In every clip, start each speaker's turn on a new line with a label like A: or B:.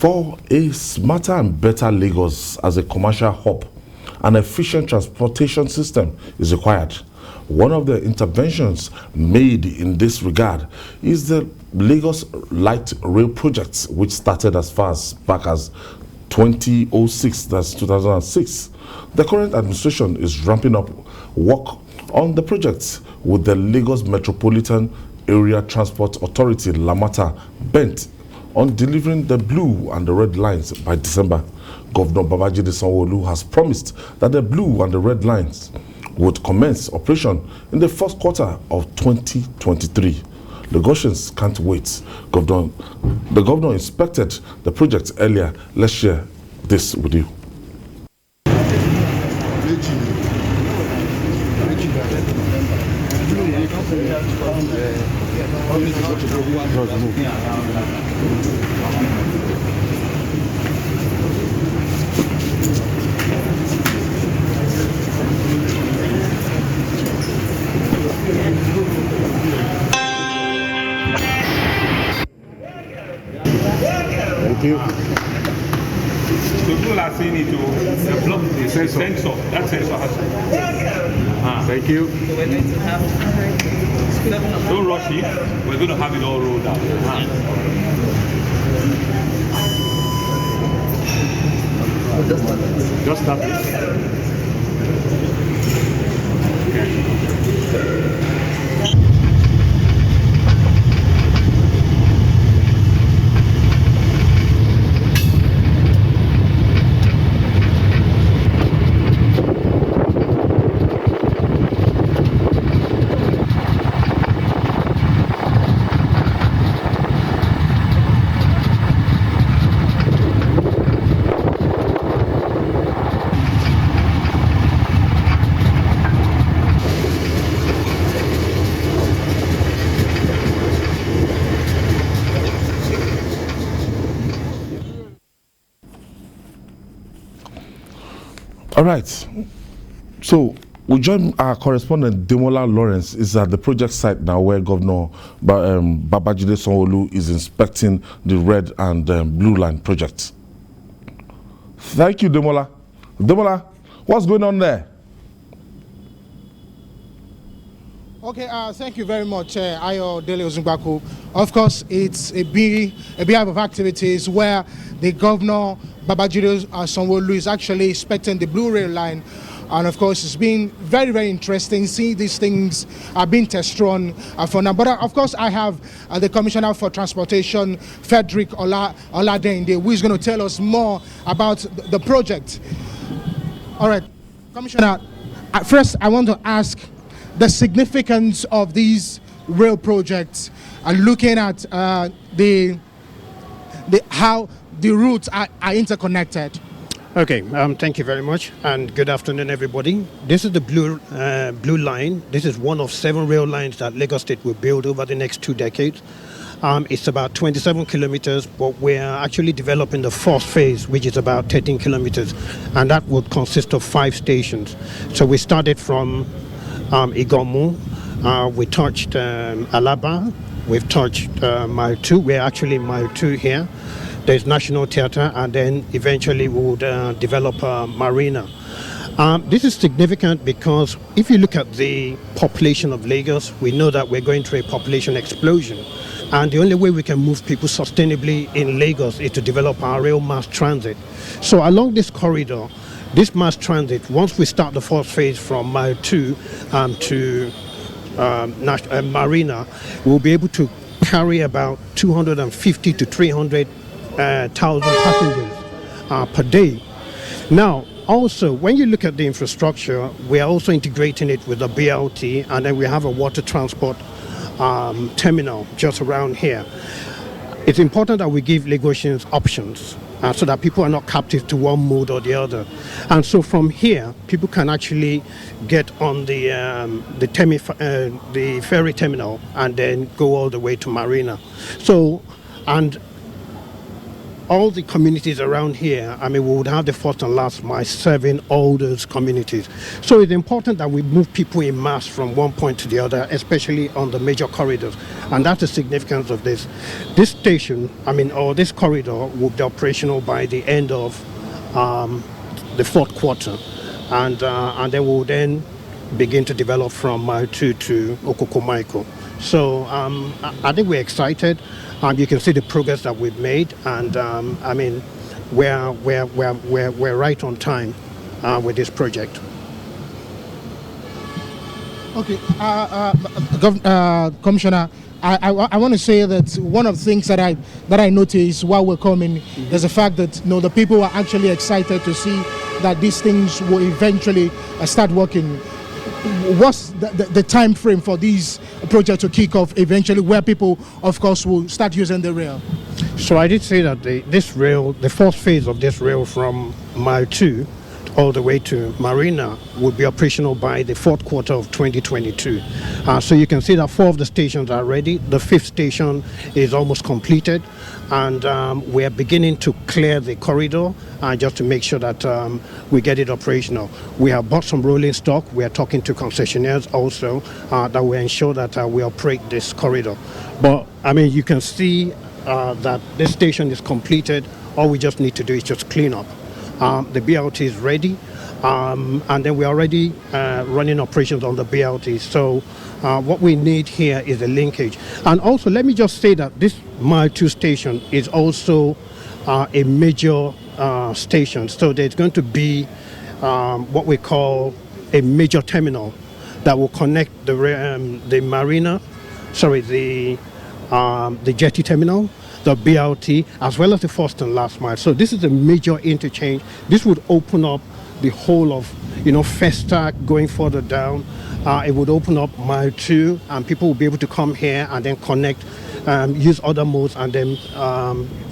A: For a smarter and better Lagos as a commercial hub, an efficient transportation system is required. One of the interventions made in this regard is the Lagos Light Rail Project, which started as far back as 2006, that's 2006. The current administration is ramping up work on the project with the Lagos Metropolitan Area Transport Authority, LAMATA, bent on delivering the blue and the red lines by December. Governor Babajide Sanwo-Olu has promised that the blue and the red lines would commence operation in the first quarter of 2023. Lagosians can't wait. The governor inspected the project earlier. Let's share this with you. Thank you.
B: So people are saying it to block the sensor. That sensor has to.
A: Thank you.
B: So we're going to have don't rush it. We're going to have it all rolled out.
A: Just start it. All right, so we join our correspondent Demola Lawrence is at the project site now where Governor Babajide Sanwo-Olu is inspecting the red and blue line project. Thank you, Demola. Demola, what's going on there?
C: Okay, thank you very much, Ayo Dele Ozungbako. Of course, it's a behalf of activities where the Governor Babajide Sanwo-Olu is actually inspecting the blue rail line. And of course, it's been very, very interesting seeing these things are being test run for now. But of course, I have the Commissioner for Transportation, Frederick Oladende, who is going to tell us more about the project. All right, Commissioner, first I want to ask the significance of these rail projects and looking at how the routes are interconnected.
D: Okay, thank you very much, and good afternoon, everybody. This is the blue line. This is one of 7 rail lines that Lagos State will build over the next 2 decades. It's about 27 kilometers, but we're actually developing the first phase, which is about 13 kilometers, and that would consist of 5 stations. So we started from Igomu, we touched Alaba, we've touched Mile 2. We're actually in Mile 2 here. There's National Theatre, and then eventually we would develop a marina. This is significant because if you look at the population of Lagos, we know that we're going through a population explosion. And the only way we can move people sustainably in Lagos is to develop our rail mass transit. So along this corridor, this mass transit, once we start the first phase from Mile 2 to Marina, we'll be able to carry about 250 to 300,000 passengers per day. Now, also, when you look at the infrastructure, we are also integrating it with the BLT, and then we have a water transport terminal just around here. It's important that we give Lagosians options so that people are not captive to one mode or the other. And so from here, people can actually get on the ferry terminal and then go all the way to Marina. So, and all the communities around here, I mean, we would have the first and last mile serving all those communities. So it's important that we move people in mass from one point to the other, especially on the major corridors. And that's the significance of this. This station, I mean, or this corridor will be operational by the end of the fourth quarter. And then we'll then begin to develop from Mile 2 to Okokomaiko. So I think we're excited. You can see the progress that we've made, and I mean, we're right on time with this project.
C: Okay, Commissioner, I want to say that one of the things that I noticed while we're coming is the fact that the people are actually excited to see that these things will eventually start working. What's the time frame for these projects to kick off eventually, where people, of course, will start using the rail?
D: So I did say that this rail, the first phase of this rail from Mile 2 all the way to Marina would be operational by the fourth quarter of 2022. So you can see that 4 of the stations are ready. The 5th station is almost completed, and we are beginning to clear the corridor just to make sure that we get it operational. We have bought some rolling stock. We are talking to concessionaires also that will ensure that we operate this corridor. But I mean, you can see that this station is completed. All we just need to do is just clean up. The BLT is ready, and then we're already running operations on the BLT. So what we need here is a linkage. And also, let me just say that this Mile 2 station is also a major station. So there's going to be what we call a major terminal that will connect the marina, the jetty terminal, the BLT, as well as the first and last mile. So this is a major interchange. This would open up the whole of, Festac going further down. It would open up Mile 2, and people will be able to come here and then connect, use other modes, and then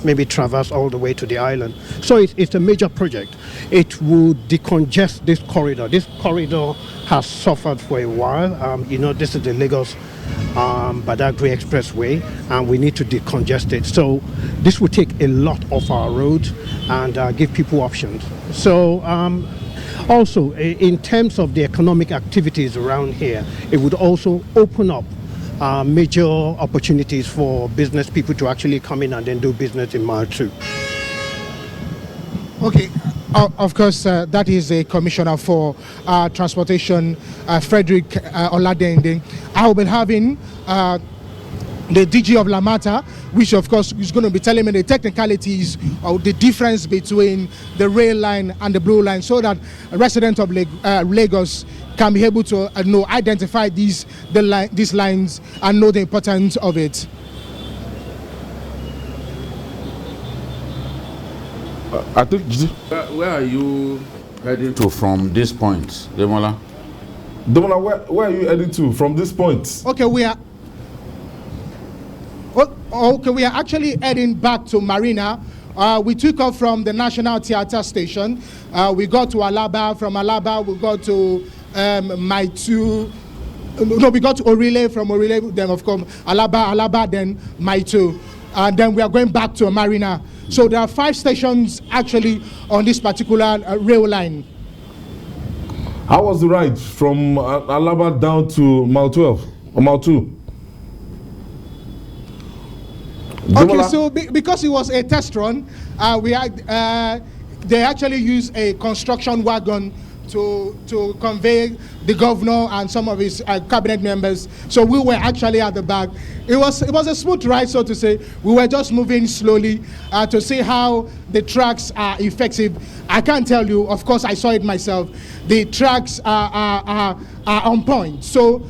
D: maybe traverse all the way to the island. So it's a major project. It will decongest this corridor. This corridor has suffered for a while. This is the Lagos Badagry Expressway, and we need to decongest it. So this will take a lot of our roads and give people options. So also, in terms of the economic activities around here, it would also open up major opportunities for business people to actually come in and then do business in Mile 2.
C: Okay. Of course, that is a commissioner for transportation, Frederick Oladende. I will be having the DG of LAMATA, which of course is going to be telling me the technicalities of the difference between the rail line and the blue line, so that residents of Lagos can be able to identify these lines and know the importance of it.
A: I think.
E: Where are you heading to from this point, Demola?
A: Demola, where are you heading to from this point?
C: Okay, we are actually heading back to Marina. We took off from the National Theatre Station. We got to Alaba. From Alaba, we got to Mile 2. No, we got to Orile. From Orile, then of course Alaba, then Mile 2. And then we are going back to Marina. So there are 5 stations actually on this particular rail line.
A: How was the ride from Alaba down to Mile 12 or Mile 2?
C: Okay, so because it was a test run, they actually used a construction wagon to convey the governor and some of his cabinet members. So we were actually at the back. It was a smooth ride, so to say. We were just moving slowly to see how the tracks are effective. I can't tell you, of course I saw it myself. The tracks are on point. So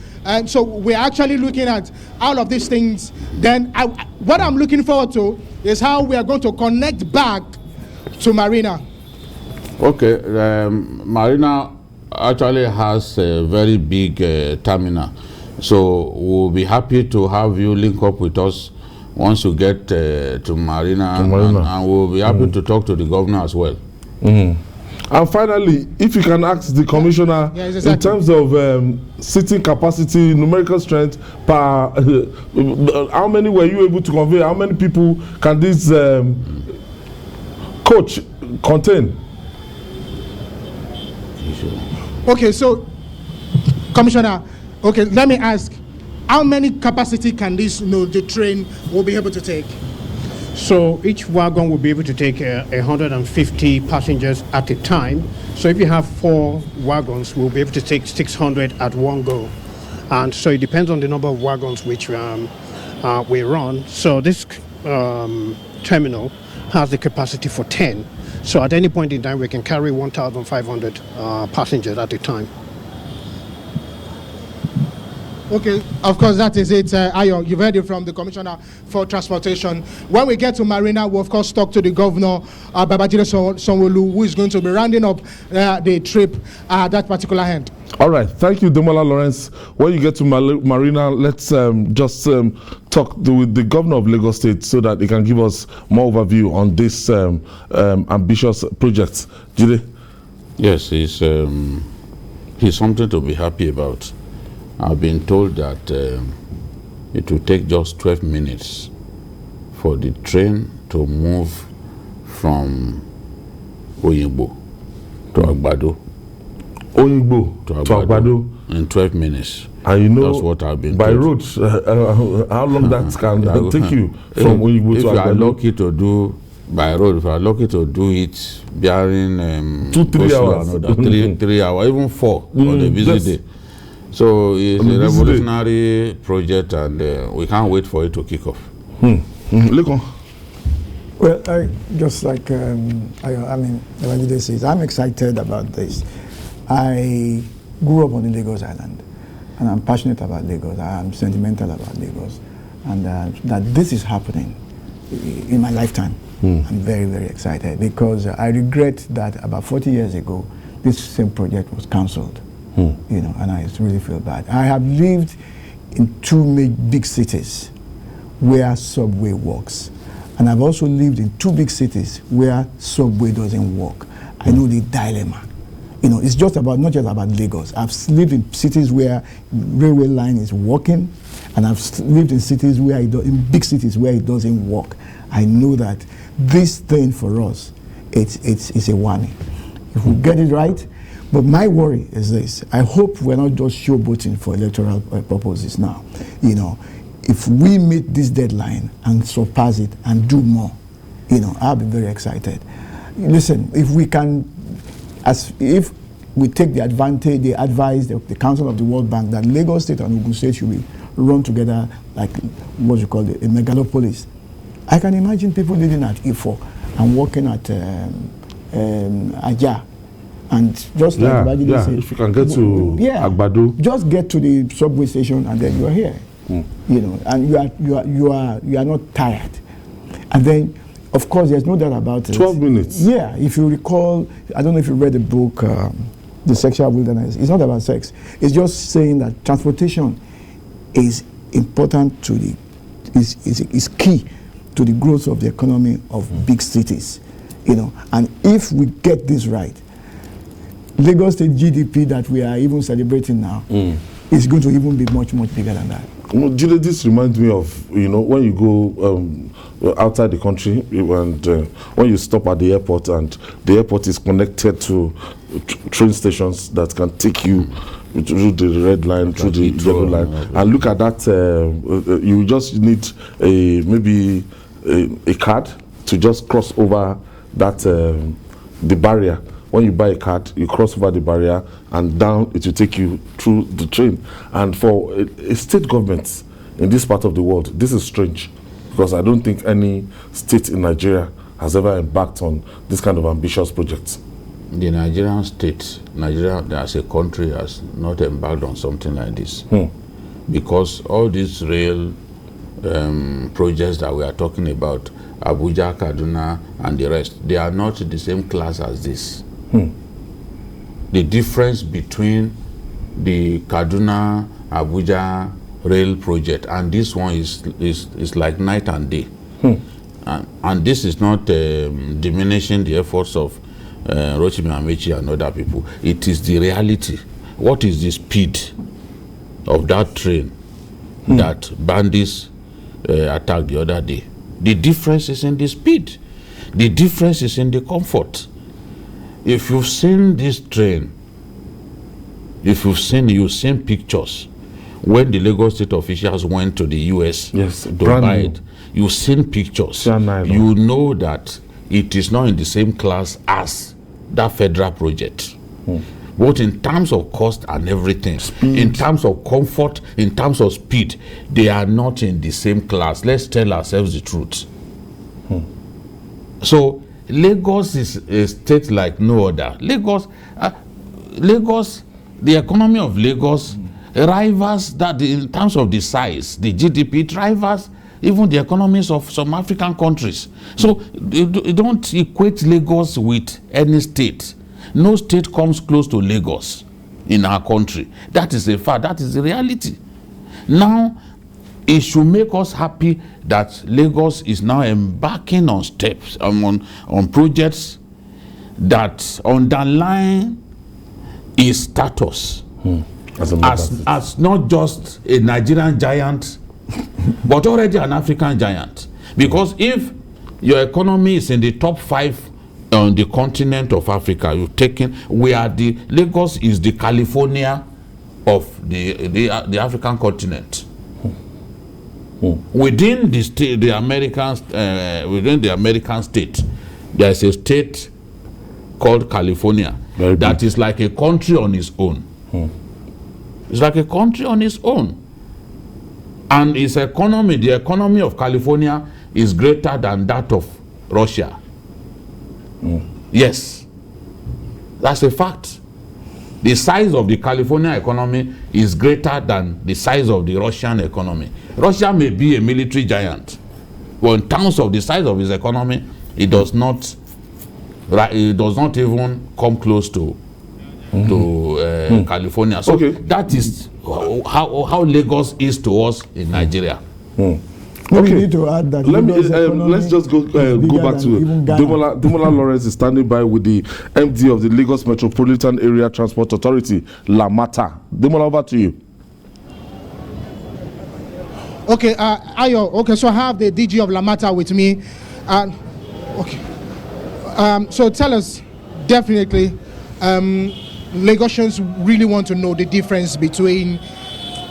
C: we're actually looking at all of these things. Then what I'm looking forward to is how we are going to connect back to Marina.
E: Okay, Marina actually has a very big terminal, so we'll be happy to have you link up with us once you get to Marina. And we'll be happy to talk to the governor as well.
A: And finally, if you can ask the commissioner, in terms of seating capacity, numerical strength, how many were you able to convey? How many people can this Coach, contain.
C: Okay, so, Commissioner, okay, let me ask, how many capacity can this, the train will be able to take?
D: So each wagon will be able to take 150 passengers at a time. So if you have 4 wagons, we'll be able to take 600 at one go. And so it depends on the number of wagons which we run. So this terminal has the capacity for 10. So at any point in time, we can carry 1,500 passengers at a time.
C: Okay, of course, that is it. Ayo, you've heard it from the Commissioner for Transportation. When we get to Marina, we'll of course talk to the Governor, Babajide Sanwo-Olu, who is going to be rounding up the trip at that particular end.
A: All right, thank you, Demola Lawrence. When you get to Marina, let's just talk with the Governor of Lagos State so that he can give us more overview on this ambitious project. Jide?
E: Yes, he's something to be happy about. I've been told that it will take just 12 minutes for the train to move from Oyingbo to Agbado.
A: Oyingbo to Agbado
E: in 12 minutes.
A: And you know,
E: that's what I've been
A: by
E: told.
A: road, how long that can take you from Oyingbo to Agbado?
E: If you are lucky to do by road, if you are lucky to do it bearing
A: 2-3 hours,
E: 3 hours, even 4 on a busy day. So it's a revolutionary project, and we can't wait for it to kick off.
F: Well, just like Babajide says, I'm excited about this. I grew up on the Lagos Island, and I'm passionate about Lagos. I'm sentimental about Lagos, and that this is happening in my lifetime. I'm very, very excited because I regret that about 40 years ago, this same project was cancelled. And I really feel bad. I have lived in 2 big cities where subway works, and I've also lived in 2 big cities where subway doesn't work. I know the dilemma. It's just about not just about Lagos. I've lived in cities where railway line is working, and I've lived in cities where in big cities where it doesn't work. I know that this thing for us, it's a warning. If we get it right. But my worry is this: I hope we're not just showboating for electoral purposes now. If we meet this deadline and surpass it and do more, I'll be very excited. Listen, if we can, if we take the advantage, the advice, the Council of the World Bank that Lagos State and Ogun State should be run together like what you call a megalopolis. I can imagine people living at Ifo and working at Ajah. And just like Babajide said,
A: if you can get to Agbado,
F: just get to the subway station and then you are here. And you are not tired. And then, of course, there's no doubt about it.
A: 12 minutes.
F: Yeah, if you recall, I don't know if you read the book, The Sexual Wilderness. It's not about sex. It's just saying that transportation is important to is key to the growth of the economy of big cities. And if we get this right, Lagos State GDP that we are even celebrating now is going to even be much, much bigger than that.
A: Jide, this reminds me of, when you go outside the country and when you stop at the airport and the airport is connected to train stations that can take you through the red line, through the yellow line. And look at that, you just need maybe a card to just cross over that, the barrier. When you buy a card, you cross over the barrier and down it will take you through the train. And for a state government in this part of the world, this is strange because I don't think any state in Nigeria has ever embarked on this kind of ambitious project.
E: The Nigerian state, Nigeria as a country has not embarked on something like this. Because all these rail projects that we are talking about, Abuja, Kaduna and the rest, they are not the same class as this. The difference between the Kaduna Abuja rail project and this one is like night and day. And this is not diminishing the efforts of Rotimi Amechi and other people. It is the reality. What is the speed of that train that bandits attacked the other day? The difference is in the speed. The difference is in the comfort. If you've seen this train, you've seen pictures when the Lagos State officials went to the US to buy it. You've seen pictures. You know that it is not in the same class as that federal project. Both in terms of cost and everything, in terms of comfort, in terms of speed, they are not in the same class. Let's tell ourselves the truth. So Lagos is a state like no other. Lagos, the economy of Lagos rivals that in terms of the size, the GDP, it rivals even the economies of some African countries. So you don't equate Lagos with any state. No state comes close to Lagos in our country. That is a fact. That is the reality. Now, it should make us happy that Lagos is now embarking on steps, on projects that underline its status as not just a Nigerian giant, but already an African giant. Because if your economy is in the top 5 on the continent of Africa, Lagos is the California of the African continent. Within the state, within the American state, there is a state called California that is like a country on its own. It's like a country on its own. And its economy, the economy of California, is greater than that of Russia. Yes, that's a fact. The size of the California economy is greater than the size of the Russian economy. Russia may be a military giant, but in terms of the size of its economy, it does not even come close to California. So that is how Lagos is to us in Nigeria.
F: We need to add that.
A: Let's just go back to Demola Lawrence is standing by with the MD of the Lagos Metropolitan Area Transport Authority, LAMATA. Demola, over to you.
C: Okay, Ayo. Okay, so I have the DG of LAMATA with me. So tell us, definitely, Lagosians really want to know the difference between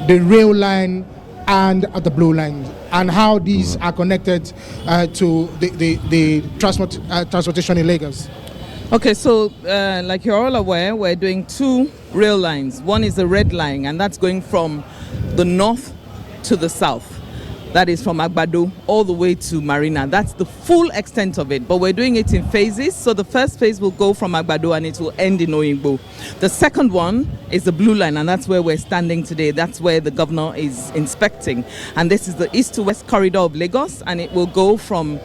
C: the rail line and the blue line, and how these are connected to the transportation in Lagos.
G: Okay, so like you're all aware, we're doing 2 rail lines. One is the red line, and that's going from the north to the south. That is from Agbado all the way to Marina. That's the full extent of it, but we're doing it in phases. So the first phase will go from Agbado and it will end in Oyingbo. The second one is the blue line, and that's where we're standing today. That's where the governor is inspecting. And this is the east to west corridor of Lagos, and it will go from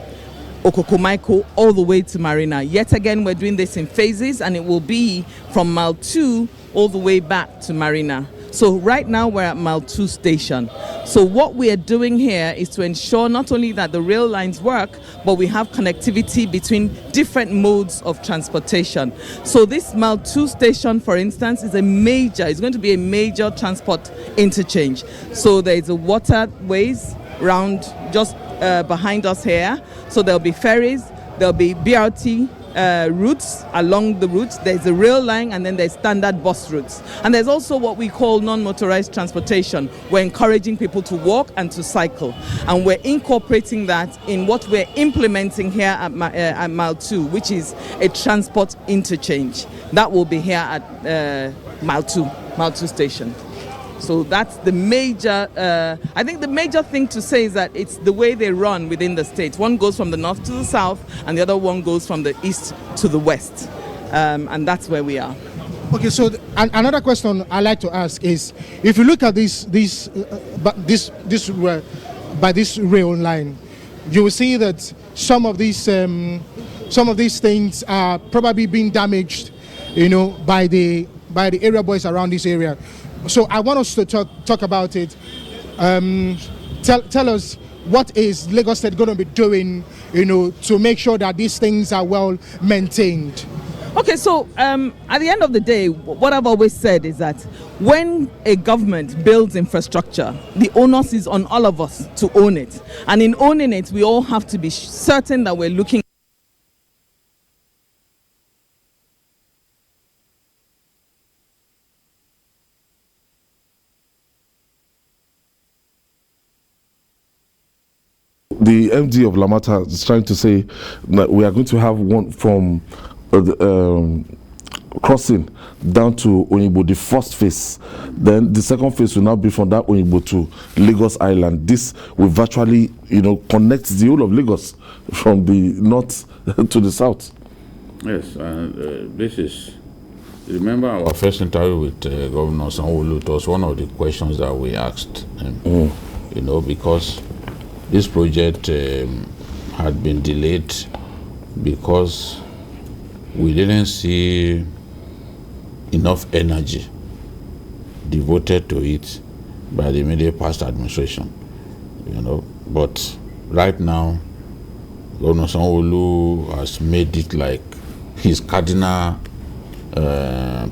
G: Okokomaiko all the way to Marina. Yet again, we're doing this in phases, and it will be from Mile 2 all the way back to Marina. So right now we're at Mile 2 station. So what we are doing here is to ensure not only that the rail lines work, but we have connectivity between different modes of transportation. So this Mile 2 station, for instance, is it's going to be a major transport interchange. So there is a waterways round just behind us here. So there'll be ferries, there'll be BRT routes along the routes. There's a rail line, and then there's standard bus routes. And there's also what we call non-motorized transportation. We're encouraging people to walk and to cycle. And we're incorporating that in what we're implementing here at Mile 2, which is a transport interchange. That will be here at Mile 2 station. So that's the major, I think the major thing to say is that it's the way they run within the state. One goes from the north to the south, and the other one goes from the east to the west. And that's where we are.
C: Okay, so another question I like to ask is, if you look at this rail line, you will see that some of these things are probably being damaged, by the area boys around this area. So I want us to talk about it. Tell us, what is Lagos State going to be doing, to make sure that these things are well maintained?
G: Okay, so at the end of the day, what I've always said is that when a government builds infrastructure, the onus is on all of us to own it. And in owning it, we all have to be certain that we're looking
A: the MD of LAMATA is trying to say that we are going to have one from crossing down to Oyingbo, the first phase. Then the second phase will now be from that Oyingbo to Lagos Island. This will virtually, connect the whole of Lagos from the north to the south.
E: Yes, this is. Remember our first interview with Governor Sanwo-Olu? It was one of the questions that we asked him. Because this project had been delayed because we didn't see enough energy devoted to it by the immediate past administration. But right now, Governor Sanwo-Olu has made it like his cardinal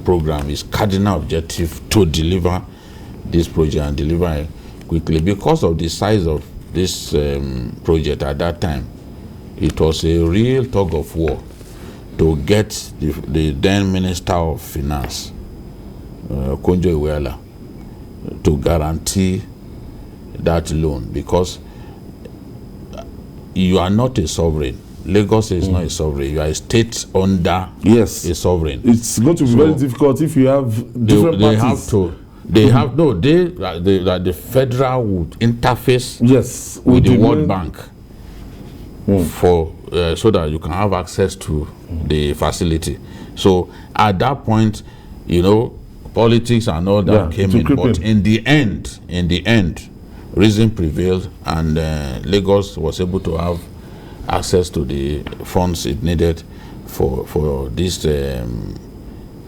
E: program, his cardinal objective to deliver this project and deliver it quickly. Because of the size of this project at that time, it was a real tug of war to get the then Minister of Finance, Konjo Iweala, to guarantee that loan, because you are not a sovereign. Lagos is not a sovereign. You are a state under a sovereign.
A: It's going to be very difficult if you have different parties.
E: The federal would interface with the World Bank for so that you can have access to the facility. So at that point, politics and all that came in. But in the end, reason prevailed, and Lagos was able to have access to the funds it needed for this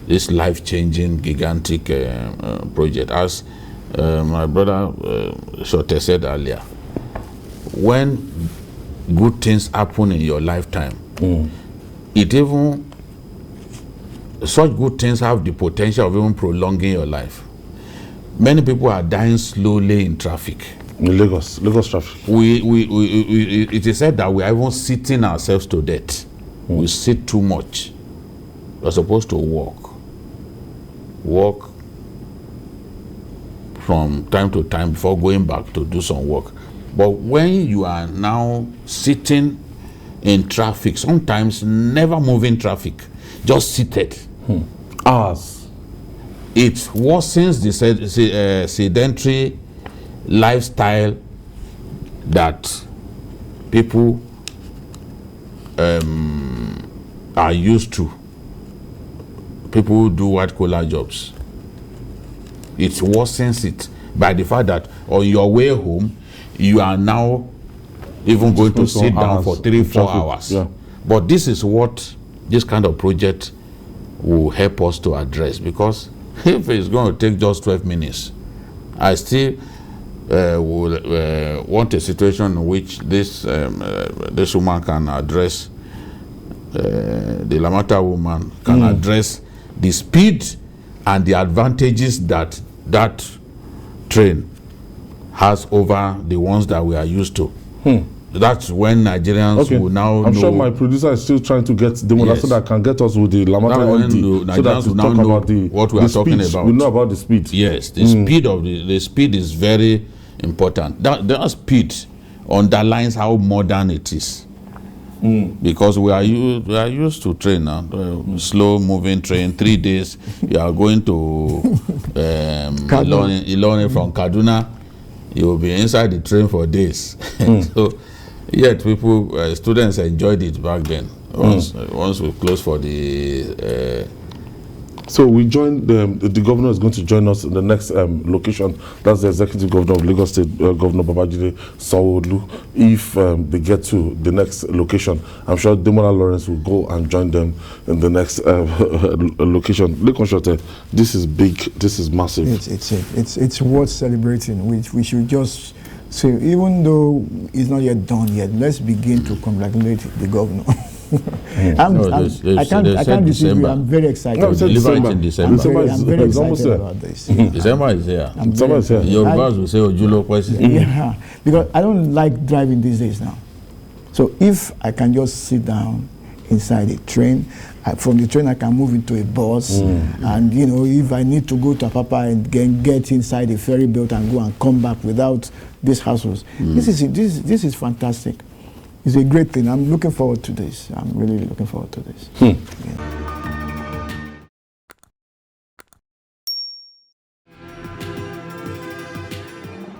E: this life-changing, gigantic project. As my brother Shote said earlier, when good things happen in your lifetime, such good things have the potential of even prolonging your life. Many people are dying slowly in traffic.
A: In Lagos traffic.
E: It is said that we are even sitting ourselves to death. We sit too much. We're supposed to walk from time to time before going back to do some work. But when you are now sitting in traffic, sometimes never moving traffic, just seated,
A: hours,
E: it worsens the sedentary lifestyle that people are used to. People who do white-collar jobs. It worsens it by the fact that on your way home, you are now even going to sit down for 3-4 hours.
A: Yeah.
E: But this is what this kind of project will help us to address, because if it's going to take just 12 minutes, I still will want a situation in which this woman can address, the LAMATA woman can address the speed and the advantages that that train has over the ones that we are used to. That's when Nigerians will now know.
A: I'm sure my producer is still trying to get Demola so that I can get us with the LAMATA MD, so that we talk about
E: what we are talking about.
A: We know about the speed.
E: Yes, the speed of the speed is very important. That speed underlines how modern it is. Because we are used to train now, slow moving train. 3 days you are going to Ilorin from Kaduna. You will be inside the train for days. So yet people, students enjoyed it back then. Once we close for the
A: so we joined the governor is going to join us in the next location. That's the executive governor of Lagos State, Governor Babajide Sanwo-Olu. If they get to the next location, I'm sure Demola Lawrence will go and join them in the next location. This is big. This is massive.
F: It's worth celebrating. We should just say, even though it's not yet done yet, let's begin to congratulate the governor. I can't deceive you. I'm very excited.
A: No, December.
F: I'm very excited about this.
E: December is here.
A: December is here.
E: Yorubas will say Ojulo Kwesi.
F: Yeah, because I don't like driving these days now. So if I can just sit down inside a train. From the train, I can move into a bus, and you know, if I need to go to Apapa and get inside a ferry boat and go and come back without these hassles, this is fantastic. It's a great thing. I'm looking forward to this. I'm really looking forward to this. Yeah.